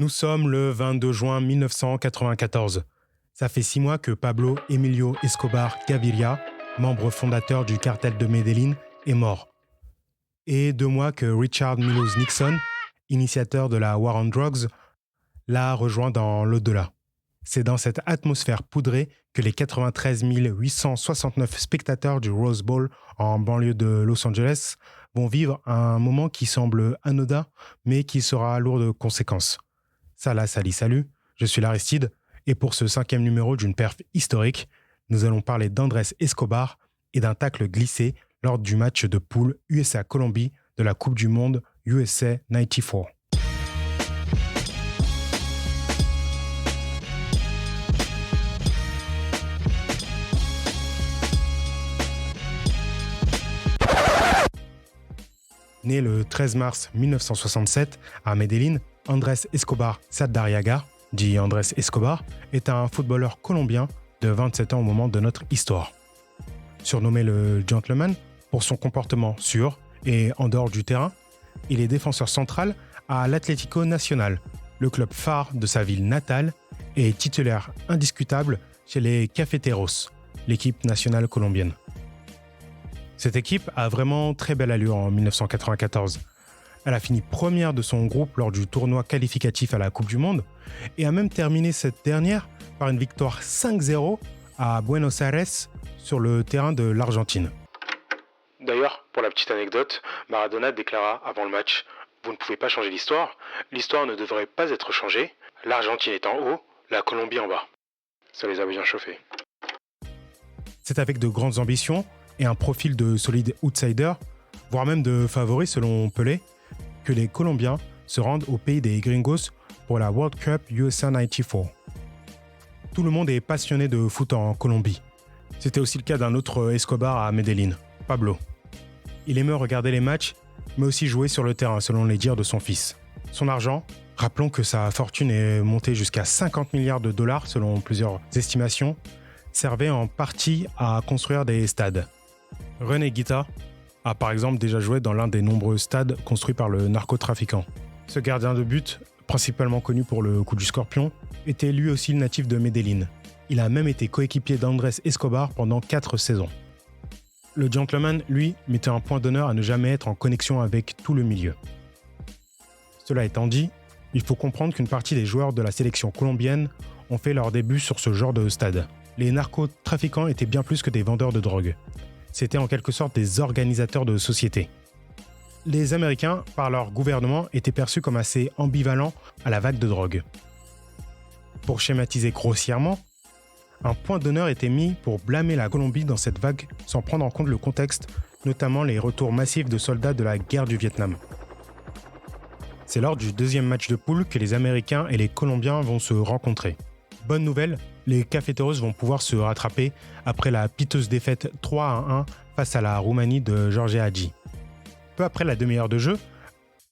Nous sommes le 22 juin 1994. Ça fait 6 mois que Pablo Emilio Escobar Gaviria, membre fondateur du cartel de Medellín, est mort. Et 2 mois que Richard Milhous Nixon, initiateur de la War on Drugs, l'a rejoint dans l'au-delà. C'est dans cette atmosphère poudrée que les 93 869 spectateurs du Rose Bowl en banlieue de Los Angeles vont vivre un moment qui semble anodin, mais qui sera lourd de conséquences. Salut, je suis l'Aristide, et pour ce 5e numéro d'une perf historique, nous allons parler d'Andrés Escobar et d'un tacle glissé lors du match de poule USA-Colombie de la Coupe du Monde USA 94. Né le 13 mars 1967 à Medellín, Andrés Escobar Saldarriaga, dit Andrés Escobar, est un footballeur colombien de 27 ans au moment de notre histoire. Surnommé le Gentleman pour son comportement sûr et en dehors du terrain, il est défenseur central à l'Atlético Nacional, le club phare de sa ville natale, et titulaire indiscutable chez les Cafeteros, l'équipe nationale colombienne. Cette équipe a vraiment très belle allure en 1994. Elle a fini première de son groupe lors du tournoi qualificatif à la Coupe du Monde et a même terminé cette dernière par une victoire 5-0 à Buenos Aires sur le terrain de l'Argentine. D'ailleurs, pour la petite anecdote, Maradona déclara avant le match « Vous ne pouvez pas changer l'histoire ne devrait pas être changée, l'Argentine est en haut, la Colombie en bas. » Ça les a bien chauffés. C'est avec de grandes ambitions et un profil de solide outsider, voire même de favori selon Pelé, que les Colombiens se rendent au pays des Gringos pour la World Cup USA 94. Tout le monde est passionné de foot en Colombie. C'était aussi le cas d'un autre Escobar à Medellín, Pablo. Il aimait regarder les matchs, mais aussi jouer sur le terrain, selon les dires de son fils. Son argent, rappelons que sa fortune est montée jusqu'à 50 milliards de dollars selon plusieurs estimations, servait en partie à construire des stades. René Guita a par exemple déjà joué dans l'un des nombreux stades construits par le narcotrafiquant. Ce gardien de but, principalement connu pour le coup du scorpion, était lui aussi le natif de Medellín. Il a même été coéquipier d'Andrés Escobar pendant 4 saisons. Le gentleman, lui, mettait un point d'honneur à ne jamais être en connexion avec tout le milieu. Cela étant dit, il faut comprendre qu'une partie des joueurs de la sélection colombienne ont fait leur début sur ce genre de stade. Les narcotrafiquants étaient bien plus que des vendeurs de drogue. C'était en quelque sorte des organisateurs de société. Les Américains, par leur gouvernement, étaient perçus comme assez ambivalents à la vague de drogue. Pour schématiser grossièrement, un point d'honneur était mis pour blâmer la Colombie dans cette vague sans prendre en compte le contexte, notamment les retours massifs de soldats de la guerre du Vietnam. C'est lors du 2e match de poule que les Américains et les Colombiens vont se rencontrer. Bonne nouvelle, les Cafeteros vont pouvoir se rattraper après la piteuse défaite 3-1 face à la Roumanie de Jorge Hagi. Peu après la demi-heure de jeu,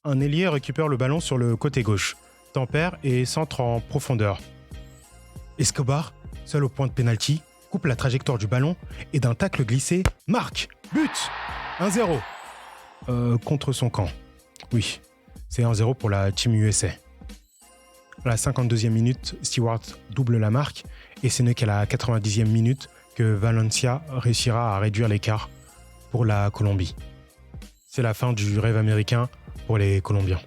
un ailier récupère le ballon sur le côté gauche, tempère et centre en profondeur. Escobar, seul au point de pénalty, coupe la trajectoire du ballon et d'un tacle glissé, marque, but 1-0 contre son camp. Oui, c'est 1-0 pour la Team USA. À la 52e minute, Stewart double la marque et ce n'est qu'à la 90e minute que Valencia réussira à réduire l'écart pour la Colombie. C'est la fin du rêve américain pour les Colombiens.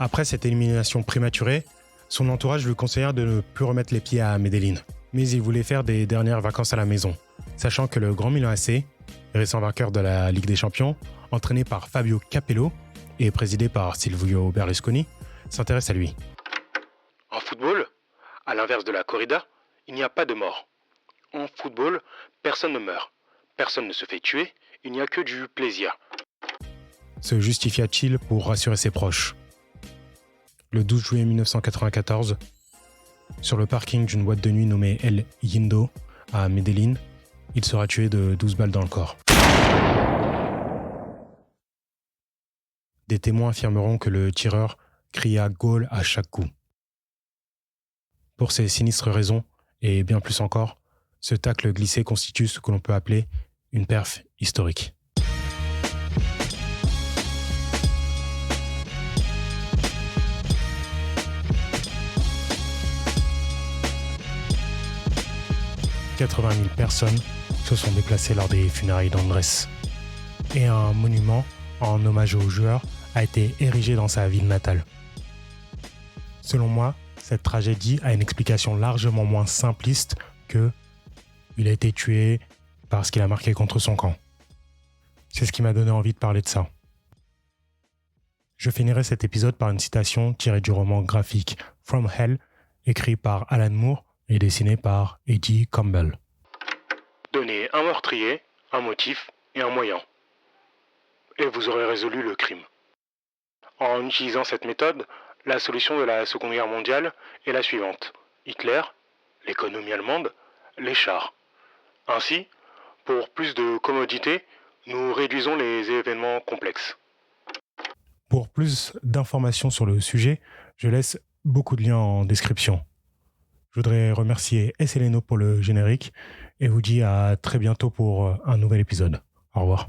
Après cette élimination prématurée, son entourage lui conseilla de ne plus remettre les pieds à Medellín. Mais il voulait faire des dernières vacances à la maison, sachant que le Grand Milan AC, récent vainqueur de la Ligue des Champions, entraîné par Fabio Capello et présidé par Silvio Berlusconi, s'intéresse à lui. En football, à l'inverse de la corrida, il n'y a pas de mort. En football, personne ne meurt. Personne ne se fait tuer, il n'y a que du plaisir. Se justifia-t-il pour rassurer ses proches. Le 12 juillet 1994, sur le parking d'une boîte de nuit nommée El Yindo, à Medellín, il sera tué de 12 balles dans le corps. Des témoins affirmeront que le tireur cria « goal » à chaque coup. Pour ces sinistres raisons, et bien plus encore, ce tacle glissé constitue ce que l'on peut appeler une perf historique. 80 000 personnes se sont déplacées lors des funérailles d'Andrés. Et un monument en hommage au joueur a été érigé dans sa ville natale. Selon moi, cette tragédie a une explication largement moins simpliste que il a été tué parce qu'il a marqué contre son camp. C'est ce qui m'a donné envie de parler de ça. Je finirai cet épisode par une citation tirée du roman graphique From Hell, écrit par Alan Moore et dessiné par Eddie Campbell. Donnez un meurtrier, un motif et un moyen. Et vous aurez résolu le crime. En utilisant cette méthode, la solution de la Seconde Guerre mondiale est la suivante. Hitler, l'économie allemande, les chars. Ainsi, pour plus de commodité, nous réduisons les événements complexes. Pour plus d'informations sur le sujet, je laisse beaucoup de liens en description. Je voudrais remercier SLNO pour le générique et vous dis à très bientôt pour un nouvel épisode. Au revoir.